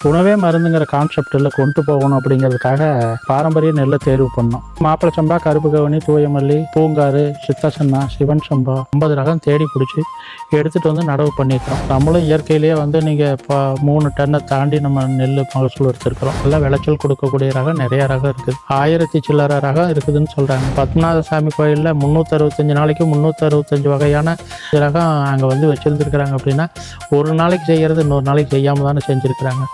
உணவே மருந்துங்கிற கான்செப்டில் கொண்டு போகணும் அப்படிங்கிறதுக்காக பாரம்பரிய நெல்லை தேர்வு பண்ணோம். மாப்பிள சம்பா, கருப்பு கவனி, தூயமல்லி, பூங்காறு, சித்தசன்னா, சிவன் சம்பா 50 ரகம் தேடி பிடிச்சி எடுத்துகிட்டு வந்து நடவு பண்ணியிருக்கிறோம். நம்மளும் இயற்கையிலேயே வந்து நீங்கள் இப்போ 3 டன்னை தாண்டி நம்ம நெல் மகசூல் எடுத்துருக்கிறோம். எல்லாம் விளைச்சல் கொடுக்கக்கூடிய ரகம் நிறைய ரகம் இருக்குது. 1000 சில்லறை ரகம் இருக்குதுன்னு சொல்கிறாங்க. பத்மநாத சாமி கோயிலில் 365 நாளைக்கு 365 வகையான ரகம் அங்கே வந்து வச்சுருந்துருக்குறாங்க. அப்படின்னா ஒரு நாளைக்கு செய்கிறது இன்னொரு நாளைக்கு செய்யாமல் தானே செஞ்சுருக்கிறாங்க.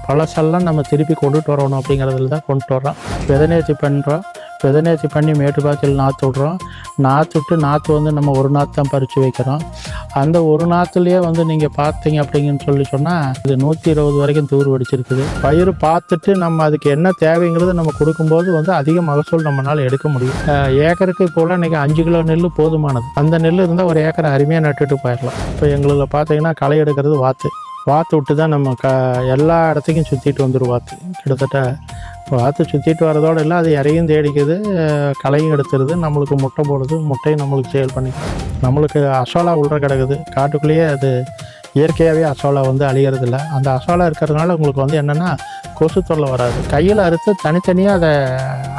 பழசெல்லாம் நம்ம திருப்பி கொண்டுட்டு வரணும் அப்படிங்கிறதுல தான் கொண்டுட்டு வர்றோம். விதநேர்த்தி பண்ணுறோம். விதநேர்த்தி பண்ணி மேட்டுப்பாத்தியில் நாற்று விட்றோம். நாற்று வந்து நம்ம ஒரு நாற்று தான் பறித்து வைக்கிறோம். அந்த ஒரு நாற்றுலேயே வந்து நீங்கள் பார்த்தீங்க அப்படிங்கன்னு சொன்னால் இது 120 வரைக்கும் தூர் வடிச்சிருக்குது. பயிர் பார்த்துட்டு நம்ம அதுக்கு என்ன தேவைங்கிறது நம்ம கொடுக்கும்போது வந்து அதிக மகசூல் நம்மளால் எடுக்க முடியும். ஏக்கருக்கு போல் இன்றைக்கி 5 கிலோ நெல் போதுமானது. அந்த நெல் இருந்தால் ஒரு ஏக்கரை அருமையாக நட்டுட்டு போயிடலாம். இப்போ எங்களுக்கு பார்த்தீங்கன்னா களை எடுக்கிறது வாத்து விட்டு தான் நம்ம எல்லா இடத்துக்கும் சுற்றிட்டு வந்துடும். கிட்டத்தட்ட வாத்து சுற்றிட்டு வரதோடு இல்லை, அது இறையும் தேடிக்குது, களையும் எடுத்துருது, நம்மளுக்கு முட்டை போடுது, முட்டையும் நம்மளுக்கு சேல் பண்ணிக்கும். நம்மளுக்கு அசோலா உள்ள கிடக்குது காட்டுக்குள்ளேயே. அது இயற்கையாகவே அசோலா வந்து அழிகிறதில்ல. அந்த அசோலா இருக்கிறதுனால உங்களுக்கு வந்து என்னென்னா கொசு தொல்லை வராது. கையில் அறுத்து தனித்தனியாக அதை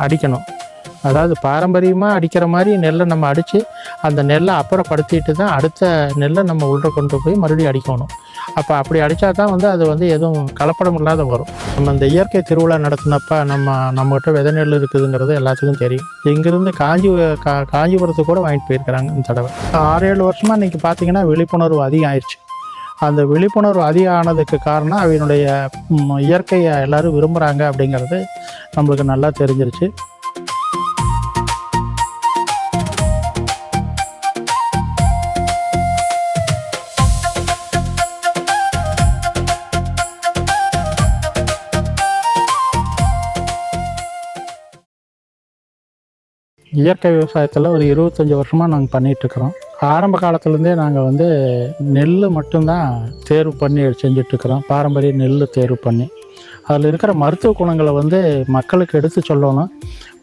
அடிக்கணும். அதாவது பாரம்பரியமாக அடிக்கிற மாதிரி நெல்லை நம்ம அடித்து அந்த நெல்லை அப்புறப்படுத்திட்டு தான் அடுத்த நெல்லை நம்ம உள்ளே கொண்டு போய் மறுபடியும் அடிக்கணும். அப்படி அடித்தா தான் வந்து அது வந்து எதுவும் கலப்படம் இல்லாத வரும். நம்ம இந்த இயற்கை திருவிழா நடத்தினப்ப நம்மகிட்ட விதை நெல் இருக்குதுங்கிறது எல்லாத்துக்கும் தெரியும். இங்கேருந்து காஞ்சிபுரத்துக்கு கூட வாங்கிட்டு போயிருக்கிறாங்க இந்த தடவை. 6-7 வருஷமாக இன்றைக்கி பார்த்திங்கன்னா விழிப்புணர்வு அதிகம் ஆயிடுச்சு. அந்த விழிப்புணர்வு அதிகம் ஆனதுக்கு காரணம் அவனுடைய இயற்கையை எல்லோரும் விரும்புகிறாங்க அப்படிங்கிறது நம்மளுக்கு நல்லா தெரிஞ்சிருச்சு. இயற்கை விவசாயத்தில் ஒரு 25 வருஷமாக நாங்கள் பண்ணிகிட்ருக்குறோம். ஆரம்ப காலத்துலேருந்தே நாங்கள் வந்து நெல் மட்டும்தான் தேர்வு பண்ணி செஞ்சிட்ருக்குறோம். பாரம்பரிய நெல் தேர்வு பண்ணி அதில் இருக்கிற மருத்துவ குணங்களை வந்து மக்களுக்கு எடுத்து சொல்லணும்.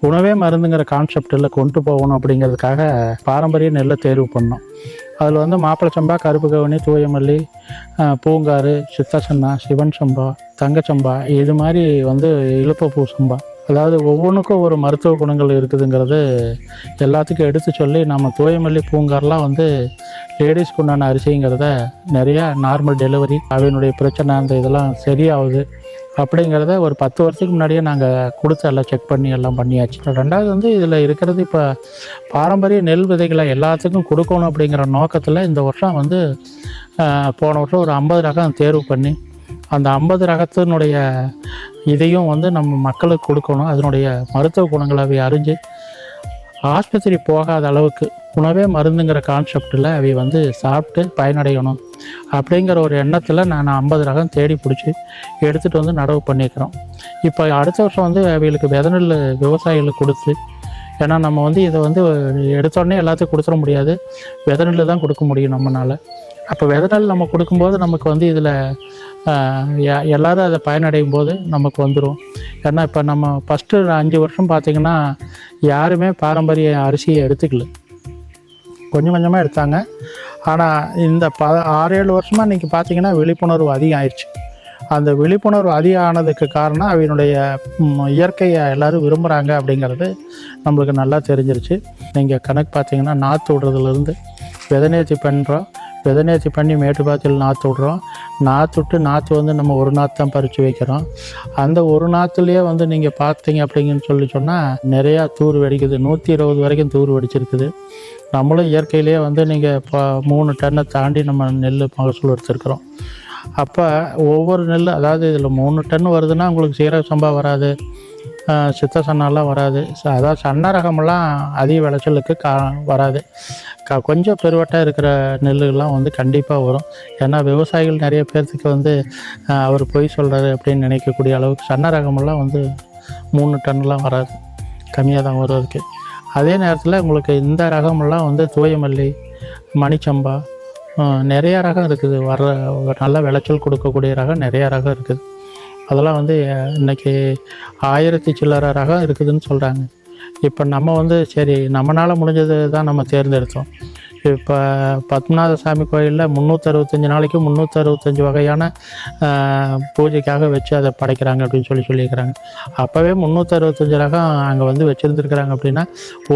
உணவே மருந்துங்கிற கான்செப்டில் கொண்டு போகணும் அப்படிங்கிறதுக்காக பாரம்பரிய நெல்லை தேர்வு பண்ணோம். அதில் வந்து மாப்பிள சம்பா, கருப்பு கவனி, தூயமல்லி, பூங்காறு, சித்தசன்னா, சிவன் சம்பா, தங்கச்சம்பா, இது மாதிரி வந்து இழுப்பப்பூ சம்பா, அதாவது ஒவ்வொன்றுக்கும் ஒரு மருத்துவ குணங்கள் இருக்குதுங்கிறது எல்லாத்துக்கும் எடுத்து சொல்லி நம்ம தூயமல்லி, பூங்காரெலாம் வந்து லேடிஸ்க்கு உண்டான அரிசிங்கிறத நிறையா நார்மல் டெலிவரி அவனுடைய பிரச்சனை அந்த இதெல்லாம் சரியாகுது அப்படிங்கிறத ஒரு 10 வருஷத்துக்கு முன்னாடியே நாங்கள் கொடுத்து எல்லாம் செக் பண்ணி எல்லாம் பண்ணியாச்சு. 2வது வந்து இதில் இருக்கிறது இப்போ பாரம்பரிய நெல் விதைகளை எல்லாத்துக்கும் கொடுக்கணும் அப்படிங்கிற நோக்கத்தில் இந்த வருஷம் வந்து போன வருஷம் ஒரு 50 ரகம் தேர்வு பண்ணி அந்த 50 ரகத்தினுடைய இதையும் வந்து நம்ம மக்களுக்கு கொடுக்கணும். அதனுடைய மருத்துவ குணங்களை அவை அறிஞ்சு ஆஸ்பத்திரி போகாத அளவுக்கு உணவே மருந்துங்கிற கான்செப்டில் அவை வந்து சாப்பிட்டு பயனடையணும் அப்படிங்கிற ஒரு எண்ணத்தில் நான் 50 ரகம் தேடி பிடிச்சி எடுத்துகிட்டு வந்து நடவு பண்ணியிருக்கிறோம். இப்போ அடுத்த வருஷம் வந்து அவைகளுக்கு விதை நெல் விவசாயிகளுக்கு கொடுத்து, ஏன்னா நம்ம வந்து இதை வந்து எடுத்தோடனே எல்லாத்துக்கும் கொடுத்துட முடியாது, விதை நெல் தான் கொடுக்க முடியும் நம்மளால். அப்போ விதை நெல் நம்ம கொடுக்கும்போது நமக்கு வந்து இதில் எல்லோரும் அதை பயனடையும் போது நமக்கு வந்துடும். ஏன்னா இப்போ நம்ம ஃபஸ்ட்டு 5 வருஷம் பார்த்திங்கன்னா யாருமே பாரம்பரிய அரிசியை எடுத்துக்கல, கொஞ்சம் கொஞ்சமாக எடுத்தாங்க. ஆனால் இந்த 6-7 வருஷமாக இன்றைக்கி பார்த்திங்கன்னா விழிப்புணர்வு அதிகம் ஆயிடுச்சு. அந்த விழிப்புணர்வு அதிகம் ஆனதுக்கு காரணம் அவனுடைய இயற்கையை எல்லோரும் விரும்புகிறாங்க அப்படிங்கிறது நம்மளுக்கு நல்லா தெரிஞ்சிருச்சு. நீங்கள் கணக்கு பார்த்திங்கன்னா நாற்று விடுறதுலேருந்து விதநேர்த்தி பண்ணுறோம். விதநேர்த்தி பண்ணி மேட்டுப்பாத்தியில் நாற்று விட்றோம். நாற்று வந்து நம்ம ஒரு நாற்று தான் பறித்து வைக்கிறோம். அந்த ஒரு நாற்றுலேயே வந்து நீங்கள் பார்த்தீங்க அப்படிங்கன்னு சொன்னால் நிறையா தூர் வெடிக்குது. 120 வரைக்கும் தூர் வெடிச்சிருக்குது. நம்மளும் இயற்கையிலேயே வந்து நீங்கள் இப்போ 3 டன்னை தாண்டி நம்ம நெல் மகசூல் எடுத்துருக்குறோம். அப்போ ஒவ்வொரு நெல், அதாவது இதில் 3 டன் வருதுன்னா உங்களுக்கு சீரக சம்பா வராது, சித்த சன்னாலாம் வராது. அதாவது சன்ன ரகமெல்லாம் அதிக விளைச்சலுக்கு வராது. கொஞ்சம் பெருவட்டாக இருக்கிற நெல்லுகள்லாம் வந்து கண்டிப்பாக வரும். ஏன்னா விவசாயிகள் நிறைய பேர்த்துக்கு வந்து அவர் பொய் சொல்கிறாரு அப்படின்னு நினைக்கக்கூடிய அளவுக்கு சன்ன ரகமெல்லாம் வந்து 3 டன்லாம் வராது, கம்மியாக தான் வரும் அதுக்கு. அதே நேரத்தில் உங்களுக்கு இந்த ரகமெல்லாம் வந்து தூயமல்லி, மணிச்சம்பா, நிறையா ரகம் இருக்குது. நல்ல விளைச்சல் கொடுக்கக்கூடிய ரகம் நிறையா ரகம் இருக்குது. அதெல்லாம் வந்து இன்றைக்கி 1000 சில்லறை ரகம் இருக்குதுன்னு சொல்கிறாங்க. இப்போ நம்ம வந்து சரி நம்மளால் முடிஞ்சது தான் நம்ம தேர்ந்தெடுத்தோம். இப்போ பத்மநாத சாமி கோயிலில் 365 நாளைக்கு 365 வகையான பூஜைக்காக வச்சு அதை படைக்கிறாங்க அப்படின்னு சொல்லியிருக்கிறாங்க. அப்போவே 365 ரகம் அங்கே வந்து வச்சுருந்துருக்குறாங்க. அப்படின்னா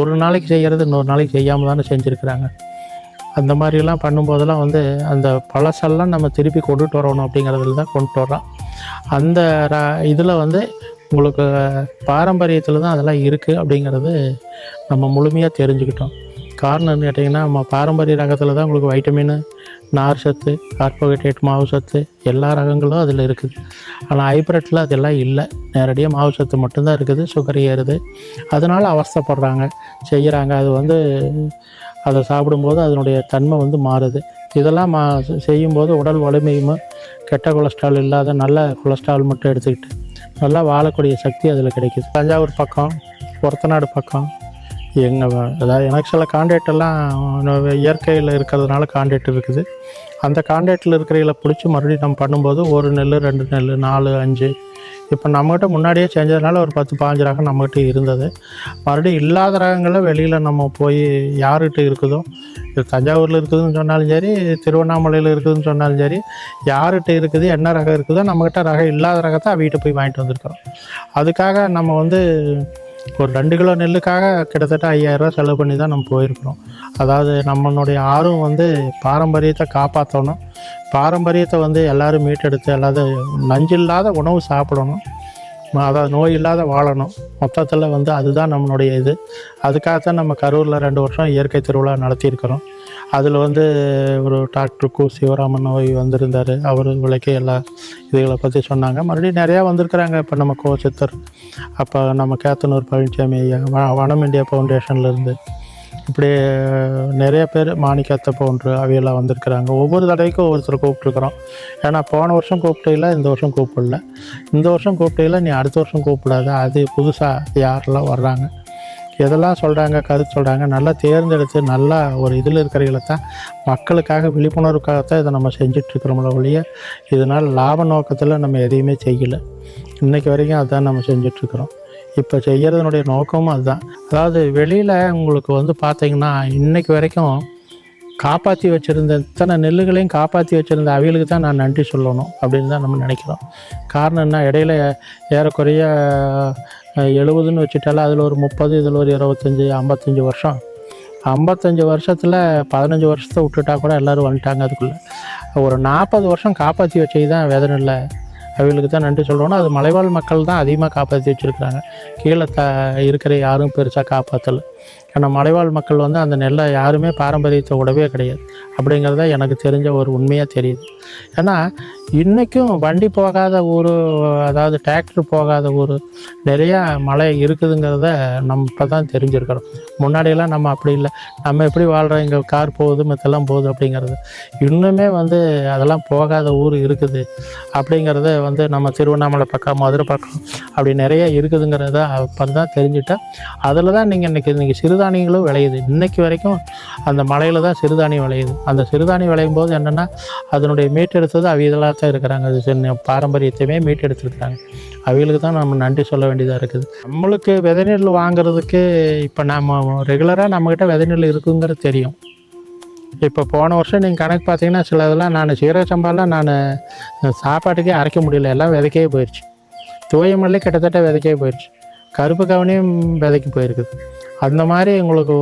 ஒரு நாளைக்கு செய்கிறது இன்னொரு நாளைக்கு செய்யாமல் தானே செஞ்சுருக்கிறாங்க. அந்த மாதிரிலாம் பண்ணும்போதெல்லாம் வந்து அந்த பழசெல்லாம் நம்ம திருப்பி கொண்டுட்டு வரணும் அப்படிங்கிறதுல தான் கொண்டுட்டு வரோம். அந்த இதில் வந்து உங்களுக்கு பாரம்பரியத்தில் தான் அதெல்லாம் இருக்குது அப்படிங்கிறது நம்ம முழுமையாக தெரிஞ்சுக்கிட்டோம். காரணம்னு கேட்டிங்கன்னா, நம்ம பாரம்பரிய ரகத்தில் தான் உங்களுக்கு வைட்டமின், நார் சத்து, கார்போஹைட்ரேட், மாவு சத்து எல்லா ரகங்களும் அதில் இருக்குது. ஆனால் ஹைப்ரிட்டில் அதெல்லாம் இல்லை. நேரடியாக மாவு சத்து மட்டும்தான் இருக்குது. சுகர் ஏறுது, அதனால் அவஸ்தைப்படுறாங்க, செய்கிறாங்க. அது வந்து அதை சாப்பிடும்போது அதனுடைய தன்மை வந்து மாறுது. இதெல்லாம் செய்யும்போது உடல் வலிமையும், கெட்ட கொலஸ்ட்ரால் இல்லாத நல்ல கொலஸ்ட்ரால் மட்டும் எடுத்துக்கிட்டு நல்லா வாழக்கூடிய சக்தி அதில் கிடைக்குது. தஞ்சாவூர் பக்கம், ஒரத்தநாடு பக்கம் அதாவது எனக்கு சில கான்ட்ராக்டெல்லாம் இயற்கையில் இருக்கிறதுனால கான்ட்ராக்ட் இருக்குது. அந்த கான்ட்ராக்டில் இருக்கிறவங்களை பிடிச்சி மறுபடியும் நம்ம பண்ணும்போது 1 நெல், 2 நெல், 4, 5 இப்போ நம்மகிட்ட முன்னாடியே செஞ்சதுனால ஒரு 10-15 ரகம் நம்மகிட்ட இருந்தது. மறுபடியும் இல்லாத ரகங்களில் வெளியில் நம்ம போய் யார்கிட்ட இருக்குதோ, இது தஞ்சாவூரில் இருக்குதுன்னு சொன்னாலும் சரி, திருவண்ணாமலையில் இருக்குதுன்னு சொன்னாலும் சரி, யார்கிட்ட இருக்குது, என்ன ரகம் இருக்குதோ, நம்மகிட்ட ரகம் இல்லாத ரகத்தை அவகிட்ட போய் வாங்கிட்டு வந்திருக்கிறோம். அதுக்காக நம்ம வந்து ஒரு 2 கிலோ நெல்லுக்காக கிட்டத்தட்ட 5000 ரூபா செலவு பண்ணி தான் நம்ம போயிருக்கிறோம். அதாவது நம்மளுடைய ஆர்வம் வந்து பாரம்பரியத்தை காப்பாற்றணும், பாரம்பரியத்தை வந்து எல்லோரும் மீட்டெடுத்து நஞ்சு இல்லாத உணவு சாப்பிடணும், அதாவது நோய் இல்லாத வாழணும். மொத்தத்தில் வந்து அதுதான் நம்மளுடைய இது. அதுக்காகத்தான் நம்ம கரூரில் 2 வருஷம் இயற்கை திருவிழா நடத்தியிருக்கிறோம். அதில் வந்து ஒரு டாக்டர் கு. சிவராமன் நோய் வந்திருந்தார். அவர் விளக்கி எல்லா இதுகளை பற்றி சொன்னாங்க. மறுபடியும் நிறையா வந்திருக்கிறாங்க. இப்போ நம்ம சித்தர், அப்போ நம்ம கேத்தனூர் பழனிசாமி ஐயா, வனம் இந்தியா ஃபவுண்டேஷன்லேருந்து, இப்படி நிறைய பேர், மாணிக்கத்தை போன்று அவையெல்லாம் வந்திருக்கிறாங்க. ஒவ்வொரு தடவைக்கும் ஒவ்வொருத்தர் கூப்பிட்ருக்குறோம். ஏன்னா போன வருஷம் கூப்பிட்டையில் இந்த வருஷம் கூப்பிடல, இந்த வருஷம் கூப்பிட்டையில் நீ அடுத்த வருஷம் கூப்பிடாத. அது புதுசாக யாரெல்லாம் வர்றாங்க, எதெல்லாம் சொல்கிறாங்க, கருத்து சொல்கிறாங்க, நல்லா தேர்ந்தெடுத்து நல்லா ஒரு இதில் இருக்கிறவங்களை தான், மக்களுக்காக விழிப்புணர்வுக்காகத்தான் இதை நம்ம செஞ்சிட்ருக்கிறோம்ல ஒழிய இதனால் லாப நோக்கத்தில் நம்ம எதையுமே செய்யலை. இன்றைக்கி வரைக்கும் அதுதான் நம்ம செஞ்சிட்ருக்குறோம். இப்போ செய்கிறதுனுடைய நோக்கமும் அதுதான். அதாவது வெளியில் உங்களுக்கு வந்து பார்த்திங்கன்னா, இன்றைக்கு வரைக்கும் காப்பாற்றி வச்சுருந்த இத்தனை நெல்லுகளையும் காப்பாற்றி வச்சுருந்த அவிகளுக்கு தான் நான் நன்றி சொல்லணும் அப்படின்னு தான் நம்ம நினைக்கிறோம். காரணம் என்ன, இடையில ஏறக்குறைய 70ன்னு வச்சுட்டாலும் அதில் ஒரு 30, இதில் ஒரு 25, 55 வருஷம். 55 வருஷத்தில் 15 வருஷத்தை விட்டுட்டா கூட எல்லோரும் வந்துட்டாங்க. அதுக்குள்ளே ஒரு 40 வருஷம் காப்பாற்றி வச்சது தான் வேதனை இல்லை. அவங்களுக்கு தான் நன்றி சொல்லணும். அது மலைவாழ் மக்கள் தான் அதிகமாக காப்பாற்றி வச்சுருக்குறாங்க. கீழே இருக்கிற யாரும் பெருசாக காப்பாற்றலை. ஏன்னா மலைவாழ் மக்கள் வந்து அந்த நெல்லை யாருமே பாரம்பரியத்தை விடவே கிடையாது. அப்படிங்கிறத எனக்கு தெரிஞ்ச ஒரு உண்மையாக தெரியுது. ஏன்னா இன்றைக்கும் வண்டி போகாத ஊர், அதாவது டிராக்டர் போகாத ஊர் நிறையா மலை இருக்குதுங்கிறத நம்ம இப்போ தான் தெரிஞ்சுருக்கிறோம். முன்னாடியெல்லாம் நம்ம அப்படி இல்லை. நம்ம எப்படி வாழ்கிறோம், இங்கே கார் போகுது, மற்றெல்லாம் போகுது அப்படிங்கிறது. இன்னுமே வந்து அதெல்லாம் போகாத ஊர் இருக்குது அப்படிங்கிறத வந்து நம்ம திருவண்ணாமலை பக்கம், மதுரை பக்கம் அப்படி நிறைய இருக்குதுங்கிறத அப்போ தான் தெரிஞ்சுட்டேன். அதில் தான் இன்றைக்கி சிறுதானியங்களும் விளையுது. இன்றைக்கி வரைக்கும் அந்த மலையில் தான் சிறுதானியம் விளையுது. அந்த சிறுதானியம் விளையும் போது என்னென்னா அதனுடைய மீட்டெடுத்தது அவியலாக தான் இருக்கிறாங்க. அது பாரம்பரியத்தையுமே மீட்டெடுத்துருக்குறாங்க. அவிகளுக்கு தான் நம்ம நன்றி சொல்ல வேண்டியதாக இருக்குது. நம்மளுக்கு விதை நெல் வாங்குறதுக்கு இப்போ நம்ம ரெகுலராக நம்மக்கிட்ட விதை நெல் இருக்குங்கிறது தெரியும். இப்போ போன வருஷம் நீங்கள் கணக்கு பார்த்தீங்கன்னா சில இதெல்லாம் நான் சீரக சம்பாலாம் நான் சாப்பாட்டுக்கே அரைக்க முடியல, எல்லாம் விதைக்கே போயிடுச்சு. தூயமல்லே கிட்டத்தட்ட விதைக்கே போயிடுச்சு. கருப்பு கவனியும் விதைக்கு போயிருக்குது. அந்த மாதிரி உங்களுக்கு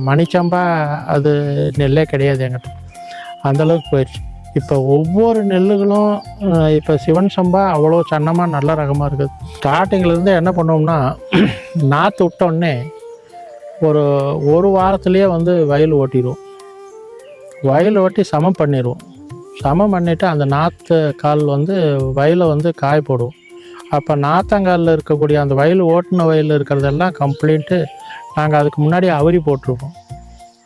மணிச்சம்பா அது நெல்லே கிடையாது என்கிட்ட, அந்தளவுக்கு போயிடுச்சு. இப்போ ஒவ்வொரு நெல்லுகளும் இப்போ சிவன் சம்பா அவ்வளோ சன்னமாக நல்ல ரகமாக இருக்குது. ஸ்டார்டிங்கிலேருந்து என்ன பண்ணோம்னா, நாற்று விட்டோடனே ஒரு வாரத்துலேயே வந்து வயல் ஓட்டிடுவோம். வயல் ஓட்டி சமம் பண்ணிடுவோம். சமம் பண்ணிவிட்டு அந்த நாற்று கால் வந்து வயலை வந்து காய போடுவோம். அப்போ நாற்றங்காலில் இருக்கக்கூடிய அந்த வயல் ஓட்டின வயலில் இருக்கிறதெல்லாம் கம்ப்ளீட்டு நாங்கள் அதுக்கு முன்னாடி அவரி போட்டிருப்போம்.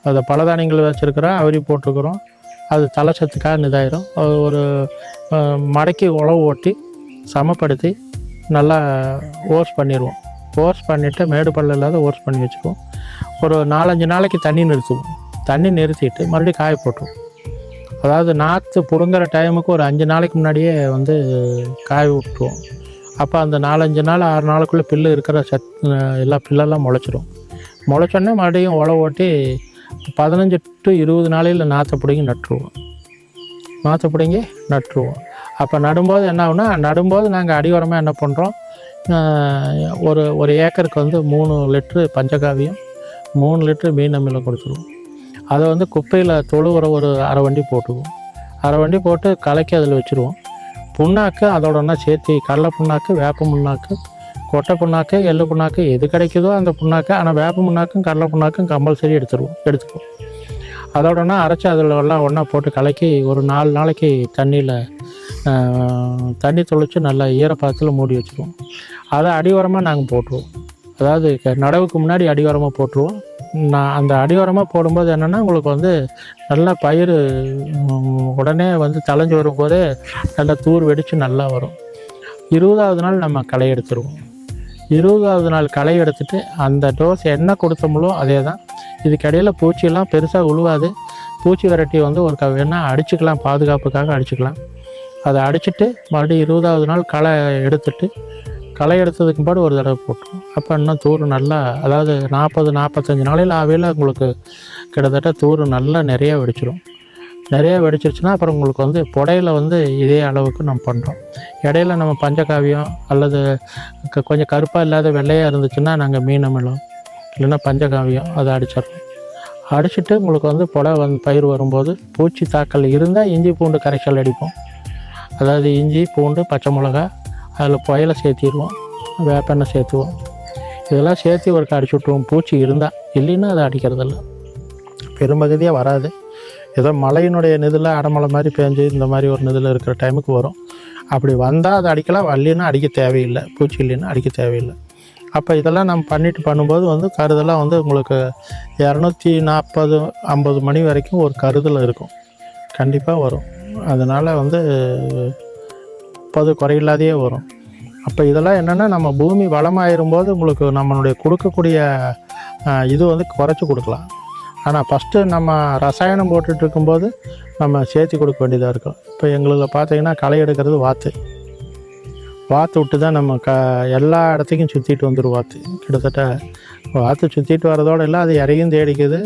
அதை பலதானியங்கள் வச்சுருக்கிறோம், அவரி போட்டிருக்கிறோம். அது தலை சத்துக்காக இதாயிரும். ஒரு மடக்கி உழவு ஓட்டி சமப்படுத்தி நல்லா ஓர்ஸ் பண்ணிடுவோம். ஓர்ஸ் பண்ணிவிட்டு மேடு பள்ளம் இல்லாத ஓர்ஸ் பண்ணி வச்சுக்குவோம். ஒரு 4-5 நாளைக்கு தண்ணி நிறுத்துவோம். தண்ணி நிறுத்திட்டு மறுபடியும் காய போட்டுருவோம். அதாவது நாற்று பிடுங்குற டைமுக்கு ஒரு 5 நாளைக்கு முன்னாடியே வந்து காய விட்டுருவோம். அப்போ அந்த 4-5 நாள் 6 நாளுக்குள்ளே பில்லு இருக்கிற எல்லா பில்லெல்லாம் முளைச்சிரும். முளைச்சோடனே மறுபடியும் உழவு ஓட்டி 15 to 20 நாளையில் நாற்றை பிடிங்கி நட்டுருவோம். நாற்றை பிடிங்கி நட்டுருவோம். அப்போ நடும்போது என்ன ஆகுனா, நடும்போது நாங்கள் அடியோரமாக என்ன பண்ணுறோம், ஒரு ஏக்கருக்கு வந்து 3 லிட்ரு பஞ்சகாவியம், 3 லிட்ரு மீன் அமிலம் கொடுத்துருவோம். அதை வந்து குப்பையில் தொழு உரம் ஒரு அரை வண்டி போட்டுக்குவோம். அரை வண்டி போட்டு கலக்கி அதில் வச்சுருவோம். புண்ணாக்கு அதோட ஒன்றா சேர்த்து, கடலை புண்ணாக்கு, வேப்ப புண்ணாக்கு, கொட்டை புண்ணாக்கு, எள்ளு புண்ணாக்கு, எது கிடைக்குதோ அந்த புண்ணாக்கு. ஆனால் வேப்ப புண்ணாக்கும் கடலை புண்ணாக்கும் கம்பல்சரி எடுத்துக்குவோம். அதோடனா அரைச்சி அதில் எல்லாம் ஒன்றா போட்டு கலக்கி ஒரு 4 நாளைக்கு தண்ணி தொளித்து நல்லா ஈரப்பதத்தில் மூடி வச்சுருவோம். அதை அடியோரமாக நாங்கள் போட்டுருவோம். அதாவது நடவுக்கு முன்னாடி அடியோரமாக போட்டுருவோம். அந்த அடியோரமாக போடும்போது என்னென்னா, உங்களுக்கு வந்து நல்லா பயிர் உடனே வந்து தளைஞ்சு வரும்போதே நல்லா தூர் வெடித்து நல்லா வரும். 20ஆவது நாள் நம்ம களை எடுத்துருவோம். 20ஆவது நாள் களை எடுத்துட்டு அந்த டோஸ் என்ன கொடுத்தோம்களோ அதே தான். இதுக்கடையில் பூச்சியெல்லாம் பெருசாக உழுவாது. பூச்சி விரட்டி வந்து ஒரு வேணால் அடிச்சுக்கலாம், பாதுகாப்புக்காக அடிச்சுக்கலாம். அதை அடிச்சுட்டு மறுபடியும் 20ஆவது நாள் களை எடுத்ததுக்கு பாடு ஒரு தடவை போட்டுரும். அப்போ இன்னும் தூர் நல்லா, அதாவது 40-45 நாளையில் ஆவையில் உங்களுக்கு கிட்டத்தட்ட தூர் நல்லா நிறையா வெடிச்சிடும். நிறையா வெடிச்சிருச்சுன்னா அப்புறம் உங்களுக்கு வந்து புடையில் வந்து இதே அளவுக்கு நம்ம பண்ணுறோம். இடையில நம்ம பஞ்சகாவியம் அல்லது கொஞ்சம் கருப்பாக இல்லாத வெள்ளையாக இருந்துச்சுன்னா நாங்கள் மீன் அமிலம் இல்லைன்னா பஞ்சகாவியம் அதை அடிச்சிடறோம். அடிச்சுட்டு உங்களுக்கு வந்து புடை பயிர் வரும்போது பூச்சி தாக்கல் இருந்தால் இஞ்சி பூண்டு கரைசல் அடிப்போம். அதாவது இஞ்சி பூண்டு பச்சை மிளகா அதில் புயலை சேர்த்திடுவோம், வேப்பெண்ணெய் சேர்த்துவோம். இதெல்லாம் சேர்த்து ஒரு அடிச்சு விட்ருவோம். பூச்சி இருந்தால், இல்லைன்னா அதை அடிக்கிறதில்ல. பெரும்பகுதியாக வராது. ஏதோ மழையினுடைய நிதில் அடமலை மாதிரி பேஞ்சு இந்த மாதிரி ஒரு நிதில் இருக்கிற டைமுக்கு வரும். அப்படி வந்தால் அதை அடிக்கலாம், வரலைன்னா அடிக்க தேவையில்லை. பூச்சி இல்லைன்னா அடிக்க தேவையில்லை. அப்போ இதெல்லாம் நம்ம பண்ணும்போது வந்து கருதெல்லாம் வந்து உங்களுக்கு 240-50 மணி வரைக்கும் ஒரு கருதல் இருக்கும், கண்டிப்பாக வரும். அதனால் வந்து 30 குறையில்லாதையே வரும். அப்போ இதெல்லாம் என்னென்னா, நம்ம பூமி வளமாயிரும்போது உங்களுக்கு நம்மளுடைய கொடுக்கக்கூடிய இது வந்து குறைச்சி கொடுக்கலாம். ஆனால் ஃபஸ்ட்டு நம்ம ரசாயனம் போட்டுட்டு இருக்கும்போது நம்ம சேர்த்து கொடுக்க வேண்டியதாக இருக்கும். இப்போ எங்களுக்கு பார்த்தீங்கன்னா களை எடுக்கிறது வாத்து விட்டு தான் நம்ம எல்லா இடத்துக்கும் சுற்றிட்டு வந்துடும். கிட்டத்தட்ட வாத்து சுற்றிட்டு வரதோடு இல்லை, அது இறையும் தேடிக்குது,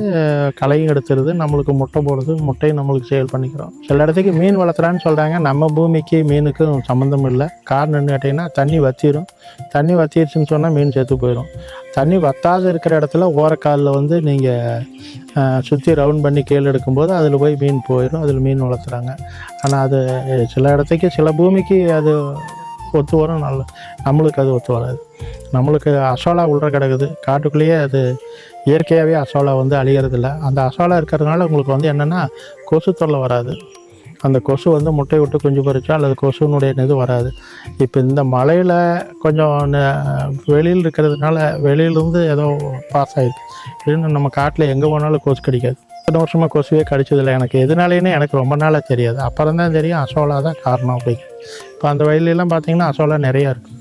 களையும் எடுத்துருது, நம்மளுக்கு முட்டை போடுது, முட்டையும் நம்மளுக்கு சேல் பண்ணிக்கிறோம். சில இடத்துக்கு மீன் வளர்த்துறான்னு சொல்கிறாங்க. நம்ம பூமிக்கு மீனுக்கும் சம்மந்தம் இல்லை. காரணம்னு கேட்டிங்கன்னா, தண்ணி வற்றிடுச்சுன்னு சொன்னால் மீன் செத்து போயிடும். தண்ணி வற்றாது இருக்கிற இடத்துல ஓரக்காலில் வந்து நீங்கள் சுற்றி ரவுண்ட் பண்ணி கீழே எடுக்கும்போது அதில் போய் மீன் போயிடும். அதில் மீன் வளர்த்துறாங்க. ஆனால் அது சில இடத்துக்கு, சில பூமிக்கு அது ஒத்து வரும், நம்மளுக்கு அது ஒத்து வராது. நம்மளுக்கு அசோலா உள்ள கிடக்குது காட்டுக்குள்ளேயே. அது இயற்கையாகவே அசோலா வந்து அழிகிறதில்ல. அந்த அசோலா இருக்கிறதுனால உங்களுக்கு வந்து என்னென்னா கொசு தொல்லை வராது. அந்த கொசு வந்து முட்டை விட்டு குஞ்சு பறிச்சா அல்லது கொசுனுடைய இது வராது. இப்போ இந்த மழையில் கொஞ்சம் வெளியில் இருக்கிறதுனால வெளியிலேருந்து ஏதோ பாஸ் ஆகிருக்கு. இல்லைன்னு நம்ம காட்டில் எங்கே போனாலும் கொசு கடிக்காது. இத்தனை வருஷமாக கொசுவே கடிச்சதில்லை. எனக்கு எதுனாலேன்னு எனக்கு ரொம்ப நாளாக தெரியாது. அப்புறம் தான் தெரியும் அசோலா தான் காரணம் அப்படிங்க. இப்போ அந்த வயல்லாம் பார்த்திங்கன்னா அசோலா நிறையா இருக்குது.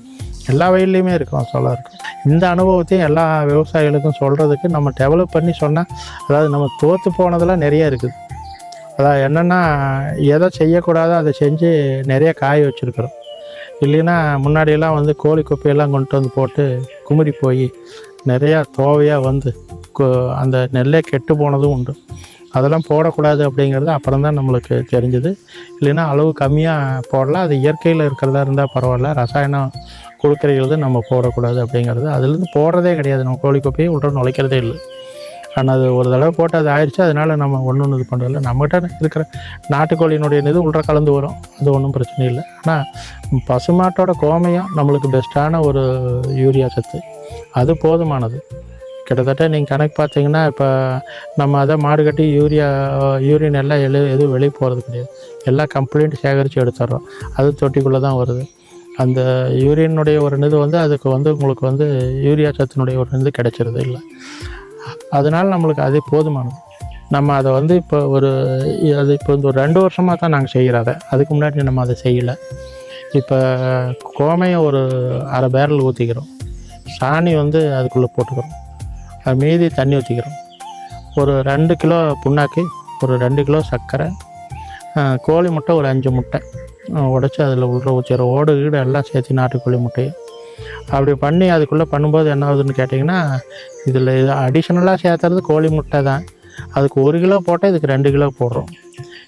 எல்லா வயல்லையுமே இருக்கும், அசோலா இருக்கும். இந்த அனுபவத்தையும் எல்லா விவசாயிகளுக்கும் சொல்கிறதுக்கு நம்ம டெவலப் பண்ணி சொன்னால், அதாவது நம்ம தோற்று போனதெல்லாம் நிறையா இருக்குது. அதாவது என்னென்னா, எதை செய்யக்கூடாதோ அதை செஞ்சு நிறைய காய வச்சுருக்குறோம். இல்லைன்னா முன்னாடியெல்லாம் வந்து கோழி குப்பையெல்லாம் கொண்டு வந்து போட்டு குமுறி போய் நிறையா தோவையாக வந்து அந்த நெல்லே கெட்டு போனதும் உண்டு. அதெல்லாம் போடக்கூடாது அப்படிங்கிறது அப்புறம் தான் நம்மளுக்கு தெரிஞ்சுது. இல்லைன்னா அளவு கம்மியாக போடலாம், அது இயற்கையில் இருக்கிறதா இருந்தால் பரவாயில்ல, ரசாயனம் கொடுக்குறது நம்ம போடக்கூடாது அப்படிங்கிறது. அதுலேருந்து போடுறதே கிடையாது. நம்ம கோழி குப்பையை உள்ள நுழைக்கிறதே இல்லை. ஆனால் அது ஒரு தடவை போட்டு அது ஆயிடுச்சு. அதனால் நம்ம ஒன்று இது பண்ணுறதில்ல. நம்மகிட்ட இருக்கிற நாட்டுக்கோழியினுடைய இது உள்ள கலந்து வரும், அது ஒன்றும் பிரச்சனை இல்லை. ஆனால் பசுமாட்டோட கோமையும் நம்மளுக்கு பெஸ்ட்டான ஒரு யூரியா சத்து, அது போதுமானது. கிட்டத்தட்ட நீங்கள் கணக்கு பார்த்தீங்கன்னா, இப்போ நம்ம அதை மாடு கட்டி யூரின் எல்லாம் எதுவும் வெளியே போகிறது கிடையாது. எல்லாம் கம்ப்ளீட் சேகரித்து எடுத்துடுறோம். அது தொட்டிக்குள்ளே தான் வருது. அந்த யூரினுடைய ஒரு இது வந்து அதுக்கு வந்து உங்களுக்கு வந்து யூரியா சத்தினுடைய ஒரு இது கிடைச்சிருது இல்லை. அதனால் நம்மளுக்கு அது போதுமானது. நம்ம அதை வந்து இப்போ இந்த ஒரு 2 வருஷமாக தான் நாங்கள் செய்கிறோம். அதுக்கு முன்னாடி நம்ம அதை செய்யலை. இப்போ கோமையை ஒரு அரை பேரல் ஊற்றிக்கிறோம், சாணி வந்து அதுக்குள்ளே போட்டுக்கிறோம், அது மீதி தண்ணி ஊற்றிக்கிறோம், ஒரு 2 கிலோ புண்ணாக்கு, ஒரு 2 கிலோ சர்க்கரை, கோழி முட்டை ஒரு 5 முட்டை உடச்சி அதில் உள்ள ஊற்றிடுறோம். ஓடு கீடு எல்லாம் சேர்த்து நாட்டுக்கோழி முட்டையை அப்படி பண்ணி அதுக்குள்ளே பண்ணும்போது என்ன ஆகுதுன்னு கேட்டிங்கன்னா, இதில் அடிஷ்னலாக சேர்த்துறது கோழி முட்டை தான். அதுக்கு 1 கிலோ போட்டால் இதுக்கு 2 கிலோ போடுறோம்.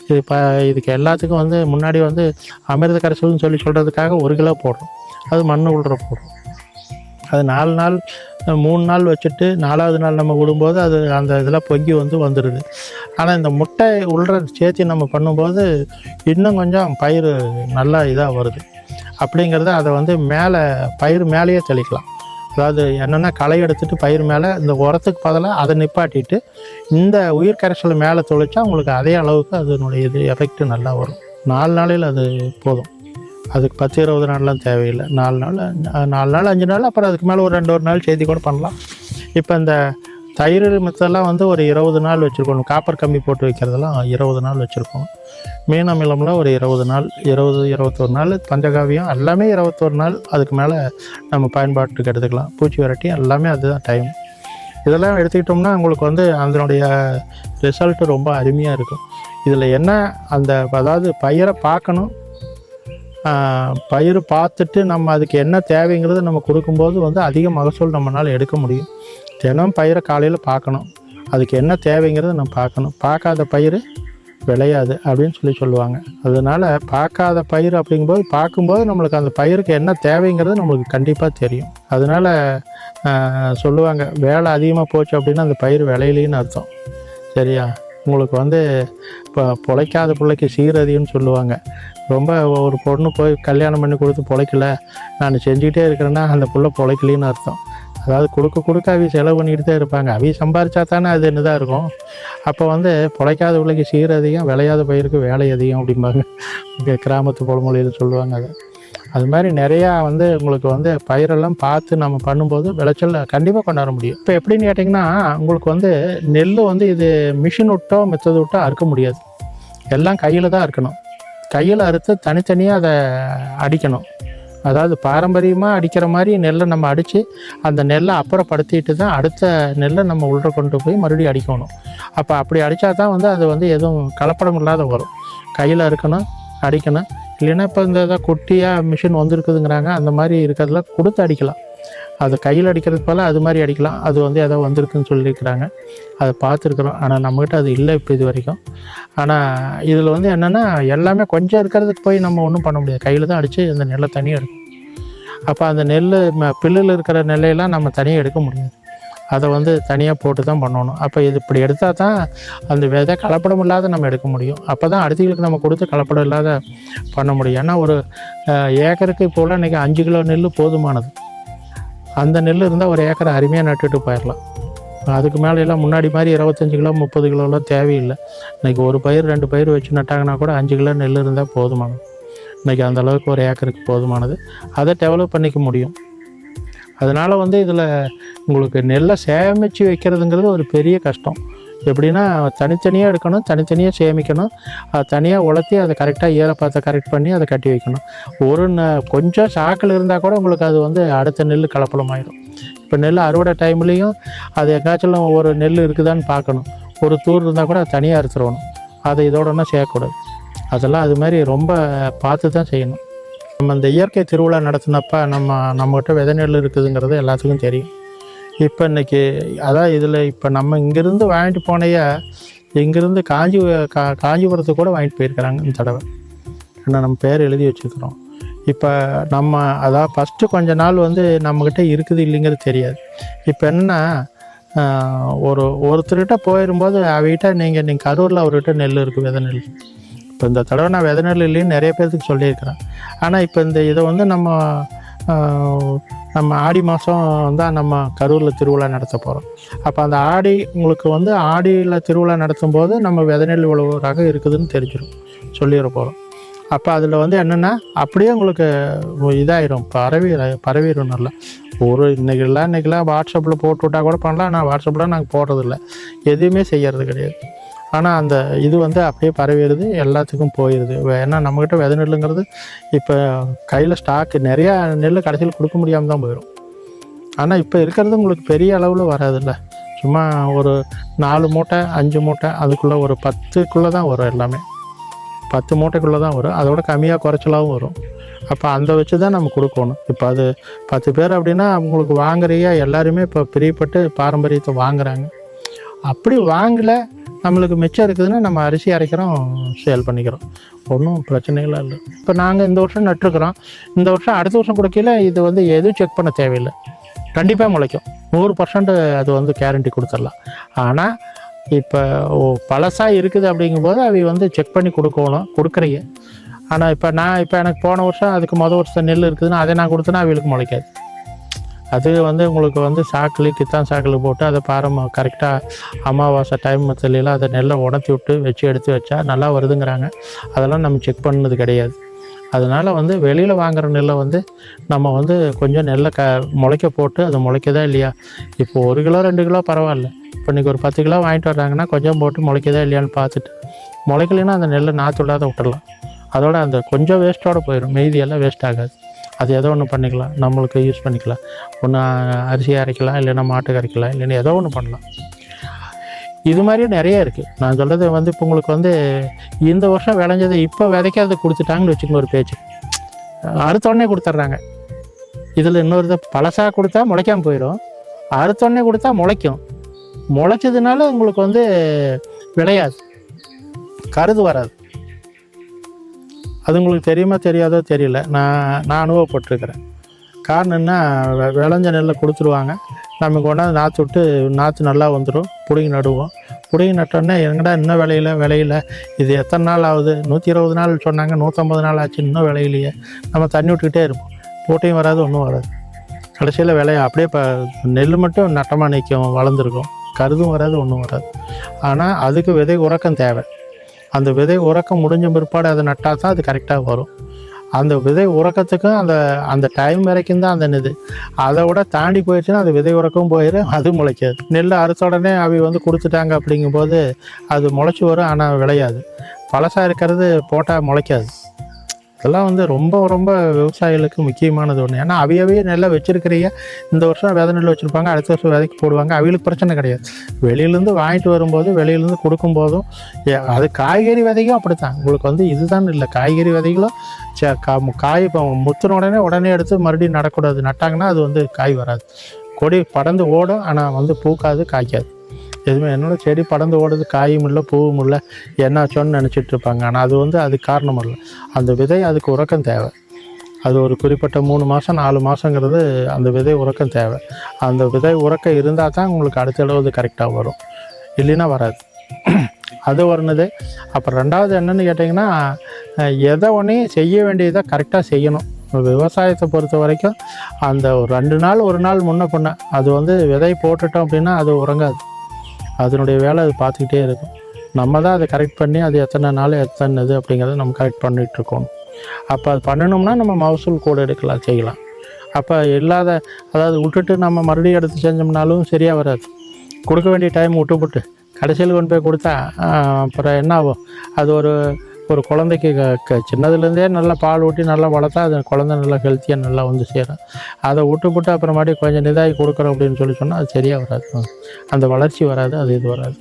இது இதுக்கு எல்லாத்துக்கும் வந்து முன்னாடி வந்து அமிர்த கரைசல்னு சொல்கிறதுக்காக 1 கிலோ போடுறோம். அது மண் உள்ற போடுறோம். அது 4 நாள் 3 நாள் வச்சுட்டு 4ஆவது நாள் நம்ம விடும்போது அது அந்த இதில் பொங்கி வந்துடுது. ஆனால் இந்த முட்டை உள்ற சேர்த்து நம்ம பண்ணும்போது இன்னும் கொஞ்சம் பயிர் நல்லா இதாக வருது. அப்படிங்கிறத அதை வந்து பயிர் மேலேயே தெளிக்கலாம். அதாவது என்னென்னா களை எடுத்துகிட்டு பயிர் மேலே இந்த உரத்துக்கு பதிலாக அதை நிப்பாட்டிட்டு இந்த உயிர் கரைசலை மேலே தொளிச்சா உங்களுக்கு அதே அளவுக்கு அதனுடைய எஃபெக்ட் நல்லா வரும். 4 நாளையில் அது போதும். அதுக்கு 10-20 நாள்லாம் தேவையில்லை. 4 நாள் 5 நாள் அப்புறம் அதுக்கு மேலே ஒரு 2 நாள் சேர்த்து கூட பண்ணலாம். இப்போ இந்த தயிர் மித்தெல்லாம் வந்து ஒரு 20 நாள் வச்சுருக்கணும். காப்பர் கம்பி போட்டு வைக்கிறதெல்லாம் 20 நாள் வச்சுருக்கோம். மீன் அமிலம்லாம் ஒரு 20 நாள் 21 நாள். பஞ்சகாவியம் எல்லாமே 21 நாள். அதுக்கு மேலே நம்ம பயன்பாட்டுக்கு எடுத்துக்கலாம். பூச்சி விரட்டி எல்லாமே அதுதான் டைம். இதெல்லாம் எடுத்துக்கிட்டோம்னா உங்களுக்கு வந்து அதனுடைய ரிசல்ட்டு ரொம்ப அருமையாக இருக்கும். இதில் என்ன அதாவது பயிரை பார்க்கணும். பயிர் பார்த்துட்டு நம்ம அதுக்கு என்ன தேவைங்கிறது நம்ம கொடுக்கும்போது வந்து அதிக மகசூல் நம்மளால் எடுக்க முடியும். தினம் பயிரை காலையில் பார்க்கணும். அதுக்கு என்ன தேவைங்கிறத நம்ம பார்க்கணும். பார்க்காத பயிர் விளையாது அப்படின்னு சொல்லுவாங்க. அதனால் பார்க்காத பயிர் அப்படிங்கும்போது பார்க்கும்போது நம்மளுக்கு அந்த பயிருக்கு என்ன தேவைங்கிறது நம்மளுக்கு கண்டிப்பாக தெரியும். அதனால் சொல்லுவாங்க வேலை அதிகமாக போச்சு அப்படின்னா அந்த பயிர் விளையிலேன்னு அர்த்தம். சரியா? உங்களுக்கு வந்து இப்போ பொழைக்காத பிள்ளைக்கு சீரதின்னு சொல்லுவாங்க. ரொம்ப ஒரு பொண்ணு போய் கல்யாணம் பண்ணி கொடுத்து பொழைக்கல, நான் செஞ்சுக்கிட்டே இருக்கிறேன்னா அந்த பிள்ளை பொழைக்கலின்னு அர்த்தம். அதாவது கொடுக்க அவங்க செலவு பண்ணிக்கிட்டு தான் இருப்பாங்க. அவங்க சம்பாரிச்சா தானே அது என்னதான் இருக்கும். அப்போ வந்து பொழைக்காத பிள்ளைக்கு சீர் அதிகம், விளையாத பயிருக்கு வேலை அதிகம் அப்படிம்பாங்க. இங்கே கிராமத்து பழமொழியில் சொல்லுவாங்க. அது மாதிரி நிறையா வந்து உங்களுக்கு வந்து பயிரெல்லாம் பார்த்து நம்ம பண்ணும்போது விளைச்சல் கண்டிப்பாக கொண்டாட முடியும். இப்போ எப்படின்னு கேட்டிங்கன்னா உங்களுக்கு வந்து நெல் வந்து இது மிஷின் விட்டோ மெத்தது விட்டோ அறுக்க முடியாது. எல்லாம் கையில் தான் அறுக்கணும். கையில் அறுத்து தனித்தனியாக அதை அடிக்கணும். அதாவது பாரம்பரியமாக அடிக்கிற மாதிரி நெல்லை நம்ம அடித்து அந்த நெல்லை அப்புறப்படுத்திட்டு தான் அடுத்த நெல்லை நம்ம உள்ள கொண்டு போய் மறுபடியும் அடிக்கணும். அப்போ அப்படி அடித்தா தான் வந்து அது வந்து எதுவும் கலப்படம் இல்லாத வரும். கையில் அறுக்கணும், அடிக்கணும். இல்லைன்னா இப்போ இந்த இதை குட்டியாக மிஷின் வந்துருக்குதுங்கிறாங்க. அந்த மாதிரி இருக்கிறதுல கொடுத்து அடிக்கலாம். அதை கையில் அடிக்கிறதுக்கு போல் அது மாதிரி அடிக்கலாம். அது வந்து ஏதோ வந்திருக்குன்னு சொல்லியிருக்கிறாங்க. அதை பார்த்துருக்குறோம். ஆனால் நம்மக்கிட்ட அது இல்லை இப்போ இது வரைக்கும். ஆனால் இதில் வந்து என்னென்னா எல்லாமே கொஞ்சம் இருக்கிறதுக்கு போய் நம்ம ஒன்றும் பண்ண முடியாது. கையில் தான் அடித்து அந்த நெல்லை தனியாக எடுக்கும். அப்போ அந்த பில்லில் இருக்கிற நெல்லையெல்லாம் நம்ம தனியாக எடுக்க முடியாது. அதை வந்து தனியாக போட்டு தான் பண்ணணும். அப்போ இது இப்படி எடுத்தால் தான் அந்த விதை கலப்படம் இல்லாத நம்ம எடுக்க முடியும். அப்போ தான் அடுத்தவங்களுக்கு நம்ம கொடுத்து கலப்படம் இல்லாத பண்ண முடியும். ஏன்னா ஒரு ஏக்கருக்கு இப்போ உள்ள இன்றைக்கி 5 கிலோ நெல் போதுமானது. அந்த நெல் இருந்தால் ஒரு ஏக்கரை அருமையாக நட்டுட்டு போயிடலாம். அதுக்கு மேலே எல்லாம் முன்னாடி மாதிரி 25 கிலோ 30 கிலோலாம் தேவையில்லை. இன்றைக்கி ஒரு பயிர் 2 பயிர் வச்சு நட்டாங்கன்னா கூட 5 கிலோ நெல் இருந்தால் போதுமானது. இன்றைக்கி அந்தளவுக்கு ஒரு ஏக்கருக்கு போதுமானது. அதை டெவலப் பண்ணிக்க முடியும். அதனால் வந்து இதில் உங்களுக்கு நெல்லை சேமித்து வைக்கிறதுங்கிறது ஒரு பெரிய கஷ்டம். எப்படின்னா தனித்தனியாக எடுக்கணும், தனித்தனியாக சேமிக்கணும், அதை தனியாக உலர்த்தி அதை கரெக்டாக ஈரப்பதத்தை கரெக்ட் பண்ணி அதை கட்டி வைக்கணும். கொஞ்சம் சாக்கில் இருந்தால் கூட உங்களுக்கு அது வந்து அடுத்த நெல் கலப்படமாயிடும். இப்போ நெல் அறுவடை டைம்லேயும் அது எங்காச்சும் ஒரு நெல் இருக்குதான்னு பார்க்கணும். ஒரு தூர் இருந்தால் கூட அதை தனியாக அறுத்துடணும். அதை இதோடனா சேர்க்கக்கூடாது. அதெல்லாம் அது மாதிரி ரொம்ப பார்த்து தான் செய்யணும். நம்ம இந்த இயற்கை திருவிழா நடத்தினப்ப நம்மகிட்ட விதை நெல் இருக்குதுங்கிறது எல்லாத்துக்கும் தெரியும். இப்போ இன்றைக்கி அதான் இதில் இப்போ நம்ம இங்கேருந்து வாங்கிட்டு போனைய இங்கேருந்து காஞ்சிபுரத்துக்கு கூட வாங்கிட்டு போயிருக்கிறாங்க இந்த தடவை. ஏன்னா நம்ம பேர் எழுதி வச்சுருக்குறோம். இப்போ நம்ம அதான் ஃபஸ்ட்டு கொஞ்ச நாள் வந்து நம்மக்கிட்ட இருக்குது இல்லைங்கிறது தெரியாது. இப்போ என்னென்னா ஒருத்தர்கிட்ட போயிடும்போது அவகிட்ட நீங்கள் கரூரில் அவர்கிட்ட நெல் இருக்குது, விதை நெல். இப்போ இந்த தடவை நான் விதை நெல் இல்லைன்னு நிறைய பேர்த்துக்கு சொல்லியிருக்கிறேன். ஆனால் இப்போ இதை வந்து நம்ம ஆடி மாதம் தான் நம்ம கரூரில் திருவிழா நடத்த போகிறோம். அப்போ அந்த உங்களுக்கு வந்து ஆடியில் திருவிழா நடத்தும் போது நம்ம விதை நெல் இவ்வளோ ரகம் இருக்குதுன்னு தெரிஞ்சிடும், சொல்லிட போகிறோம். அப்போ அதில் வந்து என்னென்னா அப்படியே உங்களுக்கு இதாயிரும், பரவிடும். நல்லா இன்றைக்கெல்லாம் வாட்ஸ்அப்பில் போட்டு விட்டால் கூட பண்ணலாம். ஆனால் வாட்ஸ்அப்பில் நாங்கள் போடுறதில்ல, எதுவுமே செய்கிறது கிடையாது. ஆனால் அந்த இது வந்து அப்படியே பரவிடுது, எல்லாத்துக்கும் போயிடுது. ஏன்னா நம்மக்கிட்ட விதை நெல்லுங்கிறது இப்போ கையில் ஸ்டாக்கு நிறையா நெல் கடைசியில் கொடுக்க முடியாமல் தான் போயிடும். ஆனால் இப்போ இருக்கிறது உங்களுக்கு பெரிய அளவில் வராதில்ல. சும்மா ஒரு 4 மூட்டை 5 மூட்டை அதுக்குள்ளே ஒரு 10க்குள்ளே தான் வரும். எல்லாமே 10 மூட்டைக்குள்ளே தான் வரும். அதோட கம்மியாக குறைச்சலாகவும் வரும். அப்போ அந்த வச்சு தான் நம்ம கொடுக்கணும். இப்போ அது 10 பேர் அப்படின்னா அவங்களுக்கு வாங்குறியா எல்லாருமே இப்போ பிரியப்பட்டு பாரம்பரியத்தை வாங்குகிறாங்க. அப்படி வாங்கலை நம்மளுக்கு மிச்சம் இருக்குதுன்னா நம்ம அரிசி அரைக்கிறோம், சேல் பண்ணிக்கிறோம், ஒன்றும் பிரச்சனைகளாக இல்லை. இப்போ நாங்கள் இந்த வருஷம் நட்டுருக்குறோம், இந்த வருஷம் அடுத்த வருஷம் கொடுக்கல இது வந்து எதுவும் செக் பண்ண தேவையில்லை, கண்டிப்பாக முளைக்கும், 100% அது வந்து கேரண்டி கொடுத்துடலாம். ஆனால் இப்போ பழசாக இருக்குது அப்படிங்கும்போது அவை வந்து செக் பண்ணி கொடுக்குறீங்க. ஆனால் இப்போ எனக்கு போன வருஷம் அதுக்கு வருஷம் நெல் இருக்குதுன்னா அதை நான் கொடுத்தேன்னா அவங்களுக்கு முளைக்காது. அது வந்து உங்களுக்கு வந்து சாக்கில் கித்தான் சாக்கில் போட்டு அதை கரெக்டாக அமாவாசை டைம் மத்தியிலாம் அதை நெல்லை உடச்சி விட்டு எடுத்து வச்சா நல்லா வருதுங்கிறாங்க. அதெல்லாம் நம்ம செக் பண்ணது கிடையாது. அதனால் வந்து வெளியில் வாங்குகிற நெல்லை வந்து நம்ம வந்து கொஞ்சம் நெல்லை முளைக்க போட்டு அது முளைக்கதா இல்லையா, இப்போ 1 கிலோ 2 கிலோ பரவாயில்ல, இப்போ இன்றைக்கி ஒரு 10 கிலோ வாங்கிட்டு வர்றாங்கன்னா கொஞ்சம் போட்டு முளைக்கதா இல்லையான்னு பார்த்துட்டு, முளைக்கலைன்னா அந்த நெல்லை நாற்று இல்லாத விட்டுடலாம். அதோட அந்த கொஞ்சம் வேஸ்ட்டோடு போயிடும், மீதியெல்லாம் வேஸ்ட் ஆகாது. அது ஏதோ ஒன்று பண்ணிக்கலாம், நம்மளுக்கு யூஸ் பண்ணிக்கலாம். ஒன்று அரிசி அரைக்கலாம், இல்லைன்னா மாட்டுக்கு அரைக்கலாம், இல்லைன்னா ஏதோ ஒன்று பண்ணலாம். இது மாதிரியும் நிறைய இருக்குது. நான் சொல்கிறது வந்து இப்போ உங்களுக்கு வந்து இந்த வருஷம் விளைஞ்சதை இப்போ விதைக்காத கொடுத்துட்டாங்கன்னு வச்சுக்கோங்க, ஒரு பேச்சு அறுத்தோடனே கொடுத்துட்றாங்க. இதில் இன்னொரு பழசாக கொடுத்தா முளைக்காமல் போயிடும், அறுத்தோடனே கொடுத்தா முளைக்கும். முளைச்சதுனால உங்களுக்கு வந்து விளையாது, கருது வராது. அது உங்களுக்கு தெரியுமா தெரியாதோ தெரியல, நான் அனுபவப்பட்டிருக்கிறேன். காரணம் என்ன, விளைஞ்ச நெல்லை கொடுத்துருவாங்க, நம்ம கொண்டாந்து நாற்று விட்டு நாற்று நல்லா வந்துடும், பிடுங்கி நடுவோம். பிடுங்கி நட்டோடனே எங்கடா இன்னும் விளையில இது எத்தனை நாள் ஆகுது, 120 நாள் சொன்னாங்க, 150 நாள் ஆச்சு, இன்னும் விளையிலையே. நம்ம தண்ணி விட்டுக்கிட்டே இருப்போம், போட்டையும் வராது, ஒன்றும் வராது. கடைசியில் அப்படியே இப்போ நெல் மட்டும் நட்டமாக நிற்கும், வளர்ந்துருக்கும், கருதும் வராது, ஒன்றும் வராது. ஆனால் அதுக்கு விதை உறக்கம் தேவை. அந்த விதை உறக்கம் முடிஞ்ச பிற்பாடு அதை நட்டால் தான் அது கரெக்டாக வரும். அந்த விதை உறக்கத்துக்கும் அந்த டைம் வரைக்கும் தான் அந்த இது. அதை விட தாண்டி போயிடுச்சுன்னா அது விதை உறக்கவும் போயிடும், அது முளைக்காது. நெல் அறுத்த உடனே அவை வந்து கொடுத்துட்டாங்க அப்படிங்கும்போது அது முளைச்சி வரும், ஆனால் விளையாது. பழசாக இருக்கிறது போட்டால் முளைக்காது. இதெல்லாம் வந்து ரொம்ப ரொம்ப விவசாயிகளுக்கு முக்கியமானது ஒன்று. ஏன்னா அவையவே நெல்லை வச்சுருக்கிறீங்க, இந்த வருஷம் விதை நெல் வச்சுருப்பாங்க, அடுத்த வருஷம் விதைக்கு போடுவாங்க, அவங்களுக்கு பிரச்சனை கிடையாது. வெளியிலேருந்து வாங்கிட்டு வரும்போது, வெளியிலேருந்து கொடுக்கும்போதும் அது காய்கறி விதைக்கும் அப்படித்தான். உங்களுக்கு வந்து இதுதான் இல்லை, காய்கறி விதைகளும் காய் இப்போ முத்தின உடனே எடுத்து மறுபடியும் நடக்கூடாது. நட்டாங்கன்னா அது வந்து காய் வராது, கொடி படர்ந்து ஓடும், ஆனால் வந்து பூக்காது, காய்க்காது. எதுவுமே என்னோட செடி படர்ந்து ஓடுது, காயும் இல்லை பூவும் இல்லை, என்னாச்சோன்னு நினச்சிட்டு இருப்பாங்க. ஆனால் அது வந்து அதுக்கு காரணம் இல்லை, அந்த விதை அதுக்கு உறக்கம் தேவை. அது ஒரு குறிப்பிட்ட 3 மாதம் 4 மாதங்கிறது அந்த விதை உறக்கம் தேவை. அந்த விதை உறக்கம் இருந்தால் தான் உங்களுக்கு அடுத்த அளவு கரெக்டாக வரும், இல்லைன்னா வராது. அது ஒன்றுது. அப்புறம் ரெண்டாவது என்னென்னு கேட்டிங்கன்னா, எதை ஒன்றையும் செய்ய வேண்டியதை கரெக்டாக செய்யணும். விவசாயத்தை பொறுத்த வரைக்கும் அந்த ஒரு 2 நாள் 1 நாள் முன்ன பண்ண அது வந்து விதை போட்டுட்டோம் அப்படின்னா அது உறங்காது, அதனுடைய வேலை அது பார்த்துக்கிட்டே இருக்கும். நம்ம தான் அதை கரெக்ட் பண்ணி அது எத்தனை நாள் எத்தனை இது அப்படிங்கிறத நம்ம கரெக்ட் பண்ணிகிட்ருக்கோம். அப்போ அது பண்ணணும்னா நம்ம மகசூல் கூட எடுக்கலாம், செய்யலாம். அப்போ அதாவது விட்டுட்டு நம்ம மறுபடியும் எடுத்து செஞ்சோம்னாலும் சரியாக வராது. கொடுக்க வேண்டிய டைம் விட்டுப்புட்டு கடைசியில் கொண்டு போய் கொடுத்தா அப்புறம் என்ன ஆகும், அது ஒரு குழந்தைக்கு சின்னதுலேருந்தே நல்லா பால் ஊட்டி நல்லா வளர்த்தா அது குழந்தை நல்லா ஹெல்த்தியாக நல்லா வந்து சேரும். அதை விட்டுப்புட்டு அப்புறமாட்டி கொஞ்சம் நிதாகி கொடுக்குறோம் அப்படின்னு சொன்னால் அது சரியாக வராது, அந்த வளர்ச்சி வராது, அது இது வராது,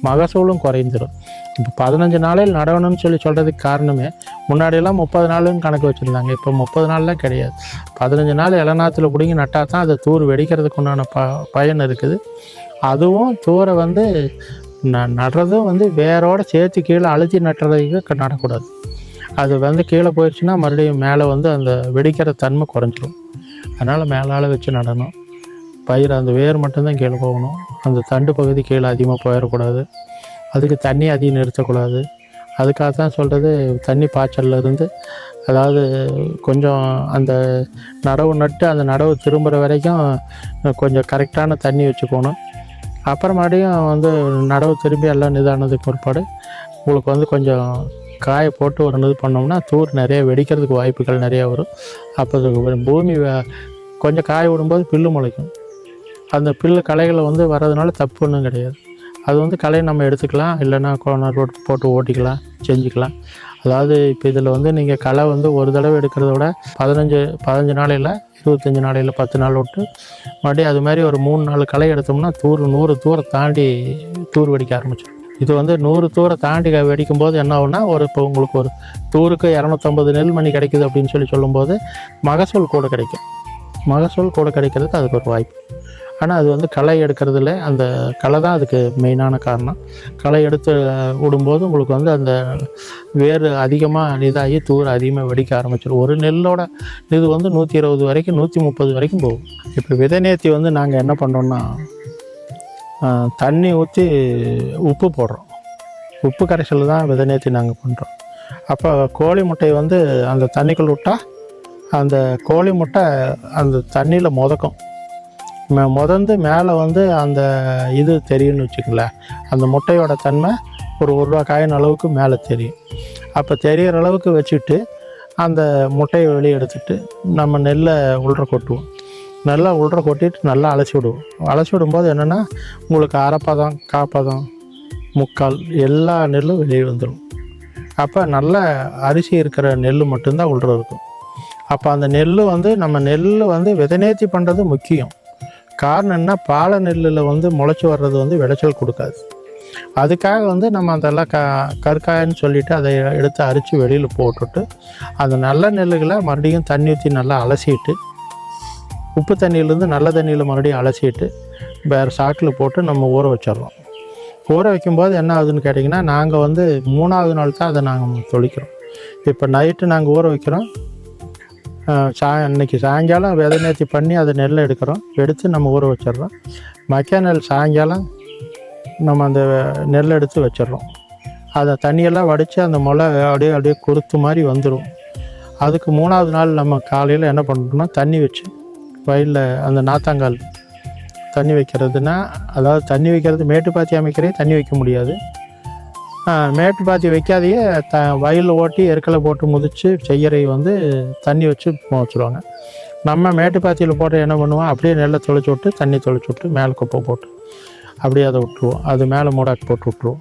மகசூலும் குறைந்துடும். இப்போ 15 நாளில் நடணும்னு சொல்கிறதுக்கு காரணமே, முன்னாடியெல்லாம் 30 நாளுன்னு கணக்கு வச்சுருந்தாங்க, இப்போ 30 நாள்லாம் கிடையாது. 15 நாள் இளநாத்தில் பிடிங்கி நட்டால் தான் அது தூர் வெடிக்கிறதுக்கு உண்டான பயன் இருக்குது. அதுவும் தூரை வந்து நடுறதும் வந்து வேரோடு சேர்த்து கீழே அழுத்தி நட்டுறதுக்கு நடக்கூடாது. அது வந்து கீழே போயிடுச்சுன்னா மறுபடியும் மேலே வந்து அந்த வெடிக்கிற தன்மை குறைஞ்சிடும். அதனால் மேலால் வச்சு நடணும். பயிர் அந்த வேர் மட்டும்தான் கீழே போகணும், அந்த தண்டு பகுதி கீழே அதிகமாக போயிடக்கூடாது. அதுக்கு தண்ணி அதிகம் நிறுத்தக்கூடாது. அதுக்காக தான் சொல்கிறது, தண்ணி பாய்ச்சலில் இருந்து அதாவது கொஞ்சம் அந்த நடவு நட்டு அந்த நடவு திரும்புகிற வரைக்கும் கொஞ்சம் கரெக்டான தண்ணி வச்சுக்கணும். அப்புறமாடியும் வந்து நடவு திரும்பி எல்லாம் நிதானதுக்கு பிற்பாடு உங்களுக்கு வந்து கொஞ்சம் காய போட்டு ஒரு இது பண்ணோம்னா தூர் நிறைய வெடிக்கிறதுக்கு வாய்ப்புகள் நிறையா வரும். அப்போ பூமி கொஞ்சம் காய விடும்போது பில்லு முளைக்கும். அந்த பில்லு களைகளை வந்து வர்றதுனால தப்பு ஒன்றும் கிடையாது. அது வந்து களையை நம்ம எடுத்துக்கலாம், இல்லைன்னா கோனர் ரோட் போட்டு ஓட்டிக்கலாம், செஞ்சுக்கலாம். அதாவது இப்போ இதில் வந்து நீங்கள் களை வந்து ஒரு தடவை எடுக்கிறத விட 15 நாளையில் 25 நாளையில் 10 நாள் விட்டு மறுபடியும் அது மாதிரி ஒரு 3-4 களை எடுத்தோம்னா 100 தூரை தாண்டி தூர் வெடிக்க ஆரம்பிச்சிடும். இது வந்து 100 தூரை தாண்டி வெடிக்கும் போது என்ன ஆகுனா, இப்போ உங்களுக்கு ஒரு தூருக்கு 250 நெல் மணி கிடைக்குது அப்படின்னு சொல்லும்போது மகசூல் கூட கிடைக்கும். மகசூல் கூட கிடைக்கிறதுக்கு அதுக்கு ஒரு வாய்ப்பு. ஆனால் அது வந்து களை எடுக்கிறதுல அந்த களை தான் அதுக்கு மெயினான காரணம். களை எடுத்து விடும்போது உங்களுக்கு வந்து அந்த வேர் அதிகமாக இதாகி தூர் அதிகமாக வெடிக்க ஆரம்பிச்சிடும். ஒரு நெல்லோட இது வந்து 120 வரைக்கும் 130 வரைக்கும் போகும். இப்போ விதை நேர்த்தி வந்து நாங்கள் என்ன பண்ணோம்னா தண்ணி ஊற்றி உப்பு போடுறோம். உப்பு கரைசல் தான் விதை நேர்த்தி நாங்கள் பண்ணுறோம். அப்போ கோழி முட்டையை வந்து அந்த தண்ணிக்குள் விட்டால் அந்த கோழி முட்டை அந்த தண்ணியில் முதக்கும். முதந்து மேலே வந்து அந்த இது தெரியும்னு வச்சுக்கங்களேன். அந்த முட்டையோட தன்மை ஒரு ரூபா காயின் அளவுக்கு மேலே தெரியும். அப்போ தெரிகிற அளவுக்கு வச்சுட்டு அந்த முட்டையை வெளியே எடுத்துட்டு நம்ம நெல்லை உள்ற கொட்டுவோம். நல்லா உள்ற கொட்டிட்டு நல்லா அலசி விடுவோம். அலசி விடும்போது என்னென்னா உங்களுக்கு அரைப்பதம், காப்பதம், முக்கால் எல்லா நெல்லும் வெளியே வந்துடும். அப்போ நல்ல அரிசி இருக்கிற நெல் மட்டும்தான் உள்ற இருக்கும். அப்போ அந்த நெல் வந்து நம்ம நெல் வந்து விதை நேர்த்தி பண்ணுறது முக்கியம். காரணம் என்ன, பாலை நெல்லில் வந்து முளைச்சி வர்றது வந்து விளைச்சல் கொடுக்காது. அதுக்காக வந்து நம்ம அதெல்லாம் கற்காயன்னு சொல்லிவிட்டு அதை எடுத்து அரித்து வெளியில் போட்டுட்டு அந்த நல்ல நெல்லுகளை மறுபடியும் தண்ணி ஊற்றி நல்லா அலசிட்டு உப்பு தண்ணியிலேருந்து நல்ல தண்ணியில் மறுபடியும் அலசிட்டு வேறு சாக்கில் போட்டு நம்ம ஊற வச்சிடறோம். ஊற வைக்கும்போது என்ன ஆகுதுன்னு கேட்டிங்கன்னா, நாங்கள் வந்து 3ஆவது நாள் தான் அதை நாங்கள் தொளிக்கிறோம். இப்போ நைட்டு நாங்கள் ஊற வைக்கிறோம். இன்றைக்கி சாயங்காலம் விதை நேர்த்தி பண்ணி அதை நெல்லை எடுக்கிறோம். எடுத்து நம்ம ஊற வச்சிடுறோம். மக்கா நெல் சாயங்காலம் நம்ம அந்த நெல் எடுத்து வச்சிடுறோம். அதை தண்ணியெல்லாம் வடித்து அந்த முளை அப்படியே குருத்து மாதிரி வந்துடும். அதுக்கு 3ஆவது நாள் நம்ம காலையில் என்ன பண்ணுறோம்னா தண்ணி வச்சு வயலில் அந்த நாத்தாங்கால் தண்ணி வைக்கிறதுனா, அதாவது தண்ணி வைக்கிறது மேட்டுப்பாத்தி அமைக்கிறே தண்ணி வைக்க முடியாது. மேட்டுப்பாத்தி வைக்காதையே வயலில் ஓட்டி எருக்களை போட்டு முதிச்சு செய்யறை வந்து தண்ணி வச்சு வச்சுருவாங்க. நம்ம மேட்டுப்பாத்தியில் போட்டு என்ன பண்ணுவோம், அப்படியே நெல்லை தொளிச்சு விட்டு தண்ணி தொளிச்சு விட்டு மேலே குப்பை போட்டு அப்படியே அதை விட்டுருவோம். அது மேலே மூடாக்கு போட்டு விட்ருவோம்.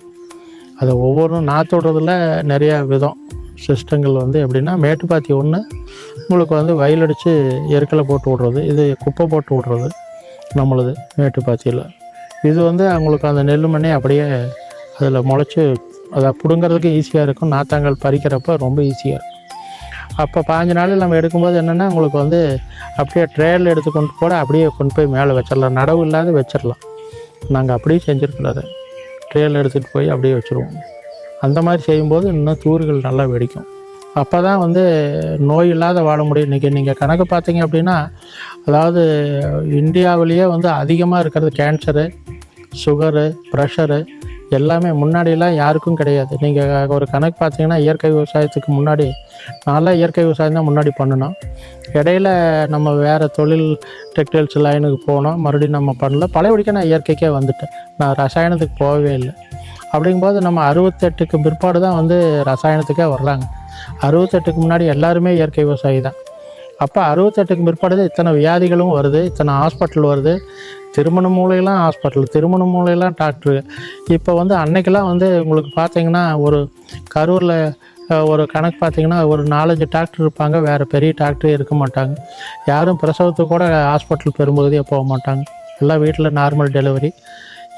அதை ஒவ்வொன்றும் நாற்று விடுறதுல நிறையா விதம் சிஸ்டங்கள் வந்து எப்படின்னா, மேட்டுப்பாத்தி ஒன்று உங்களுக்கு வந்து வயலடித்து எருக்களை போட்டு விட்றது, இது குப்பை போட்டு விட்றது நம்மளது மேட்டுப்பாத்தியில். இது வந்து அவங்களுக்கு அந்த நெல் மண்ணே அப்படியே அதில் முளைச்சி அதை பிடுங்கிறதுக்கு ஈஸியாக இருக்கும். நாத்தாங்கள் பறிக்கிறப்ப ரொம்ப ஈஸியாக இருக்கும். அப்போ 5 நாள் நம்ம எடுக்கும்போது என்னென்னா உங்களுக்கு வந்து அப்படியே ட்ரேயில் எடுத்து கொண்டு போட அப்படியே கொண்டு போய் மேலே வச்சிடலாம். நடவு இல்லாத வச்சிடலாம். நாங்கள் அப்படியே செஞ்சுருக்கோம். அதை ட்ரேயில் எடுத்துகிட்டு போய் அப்படியே வச்சுருவோம். அந்த மாதிரி செய்யும்போது இன்னும் தூர்கள் நல்லா வெடிக்கும். அப்போ தான் வந்து நோய் இல்லாத வாழ முடியும். இன்றைக்கி நீங்கள் கணக்கு பார்த்தீங்க அப்படின்னா, அதாவது இந்தியாவிலேயே வந்து அதிகமாக இருக்கிறது கேன்சரு, சுகரு, ப்ரெஷரு எல்லாமே முன்னாடியெல்லாம் யாருக்கும் கிடையாது. நீங்கள் ஒரு கணக்கு பார்த்தீங்கன்னா, இயற்கை விவசாயத்துக்கு முன்னாடி நான்லாம் இயற்கை விவசாயம் தான் முன்னாடி பண்ணினோம். இடையில நம்ம வேறு தொழில் டெக்டைல்ஸ் லைனுக்கு போனோம். மறுபடியும் நம்ம பண்ணல. பழையபடிக்க நான் இயற்கைக்கே வந்துட்டேன். நான் ரசாயனத்துக்கு போகவே இல்லை. அப்படிங்கும்போது நம்ம 68க்கு பிற்பாடு தான் வந்து ரசாயனத்துக்கே வர்றாங்க. 68க்கு முன்னாடி எல்லாருமே இயற்கை விவசாயி தான். அப்போ 68க்கு பிற்பாடு தான் இத்தனை வியாதிகளும் வருது, இத்தனை ஹாஸ்பிட்டல் வருது. திருமண மூலையெல்லாம் ஹாஸ்பிட்டல், திருமண மூலையெல்லாம் டாக்டரு. இப்போ வந்து அன்னைக்கெல்லாம் வந்து உங்களுக்கு பார்த்தீங்கன்னா, ஒரு கரூரில் ஒரு கணக்கு பார்த்தீங்கன்னா ஒரு 4-5 டாக்டர் இருப்பாங்க. வேறு பெரிய டாக்டரே இருக்க மாட்டாங்க. யாரும் பிரசவத்துக்கு கூட ஹாஸ்பிட்டல் பெரும்பகுதியாக போக மாட்டாங்க. எல்லாம் வீட்டில் நார்மல் டெலிவரி.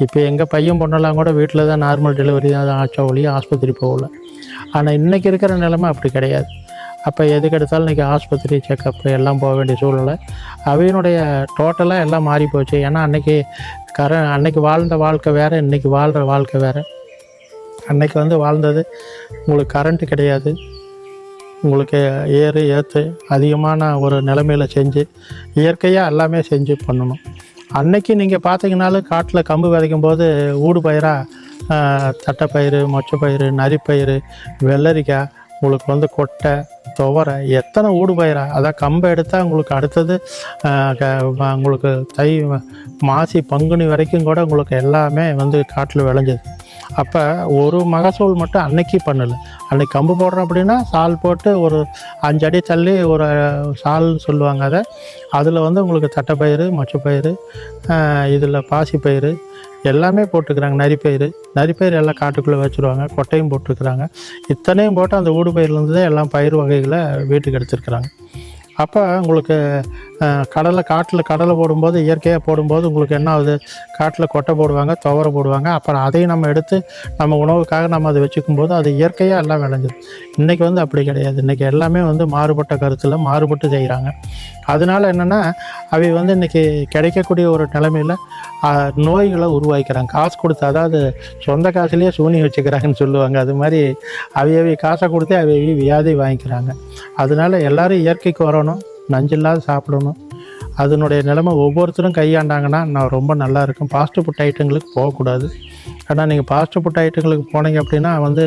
இப்போ எங்கள் பையன் பொண்ணெல்லாம் கூட வீட்டில் தான் நார்மல் டெலிவரி தான் ஆச்சா ஒழிய ஆஸ்பத்திரி போகல. ஆனால் இன்றைக்கி இருக்கிற நிலைமை அப்படி கிடையாது. அப்போ எதுக்கு எடுத்தாலும் இன்றைக்கி ஆஸ்பத்திரி செக்கப்பு எல்லாம் போக வேண்டிய சூழ்நிலை. அவையினுடைய டோட்டலாக எல்லாம் மாறி போச்சு. ஏன்னா அன்னைக்கு வாழ்ந்த வாழ்க்கை வேறு, இன்றைக்கி வாழ்கிற வாழ்க்கை வேறு. அன்றைக்கி வந்து வாழ்ந்தது உங்களுக்கு கரண்ட்டு கிடையாது. உங்களுக்கு ஏற்று அதிகமான ஒரு நிலைமையில் செஞ்சு இயற்கையாக எல்லாமே செஞ்சு பண்ணணும். அன்னைக்கு நீங்கள் பார்த்தீங்கன்னாலும் காட்டில் கம்பு விதைக்கும் போது ஊடு பயிராக தட்டைப்பயிறு, மொச்சப்பயிறு, நரிப்பயிறு, வெள்ளரிக்காய், உங்களுக்கு வந்து கொட்டை, துவரை, எத்தனை ஊடு பயிராக. அதான் கம்பை எடுத்தால் உங்களுக்கு அடுத்தது உங்களுக்கு தை, மாசி, பங்குனி வரைக்கும் கூட உங்களுக்கு எல்லாமே வந்து காட்டில் விளைஞ்சது. அப்போ ஒரு மகசூல் மட்டும் அன்னைக்கு பண்ணலை. அன்றைக்கி கம்பு போடுறோம் அப்படின்னா சால் போட்டு ஒரு 5 அடி தள்ளி ஒரு சால்னு சொல்லுவாங்க. அதில் வந்து உங்களுக்கு தட்டைப்பயிறு, மொச்சப்பயிறு, இதில் பாசிப்பயிறு எல்லாமே போட்டுக்கிறாங்க. நரிப்பயிறு எல்லாம் காட்டுக்குள்ளே வச்சுருவாங்க. கொட்டையும் போட்டுருக்குறாங்க. இத்தனையும் போட்டு அந்த ஊடு பயிர்லேருந்து தான் எல்லாம் பயிர் வகைகளை வீட்டுக்கு எடுத்துருக்குறாங்க. அப்போ உங்களுக்கு காட்டில் கடலை போடும்போது இயற்கையாக போடும்போது உங்களுக்கு என்ன ஆகுது, காட்டில் கொட்டை போடுவாங்க, துவரை போடுவாங்க. அப்புறம் அதையும் நம்ம எடுத்து நம்ம உணவுக்காக நம்ம அதை வச்சுக்கும்போது அது இயற்கையாக எல்லாம் விளைஞ்சிது. இன்றைக்கி வந்து அப்படி கிடையாது. இன்றைக்கி எல்லாமே வந்து மாறுபட்ட கருத்தில் மாறுபட்டு செய்கிறாங்க. அதனால என்னென்னா அவை வந்து இன்றைக்கி கிடைக்கக்கூடிய ஒரு நிலைமையில் நோய்களை உருவாக்கிறாங்க. காசு கொடுத்து, அதாவது சொந்த காசுலேயே சூனி வச்சுக்கிறாங்கன்னு சொல்லுவாங்க. அது மாதிரி அவை காசை கொடுத்து அவை வியாதி வாங்கிக்கிறாங்க. அதனால எல்லோரும் இயற்கைக்கு வரணும், நஞ்சில்லாத சாப்பிடணும். அதனுடைய நிலைமை ஒவ்வொருத்தரும் கையாண்டாங்கன்னா நான் ரொம்ப நல்லாயிருக்கும். ஃபாஸ்ட்டு ஃபுட் ஐட்டங்களுக்கு போகக்கூடாது. ஆனால் நீங்கள் ஃபாஸ்ட்டு ஃபுட் ஐட்டங்களுக்கு போனீங்க அப்படின்னா வந்து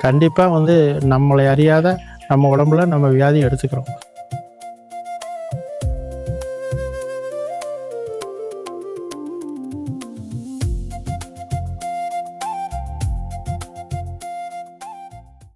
கண்டிப்பாக வந்து நம்மளை அறியாத நம்ம உடம்புல நம்ம வியாதி எடுத்துக்கிறோம்.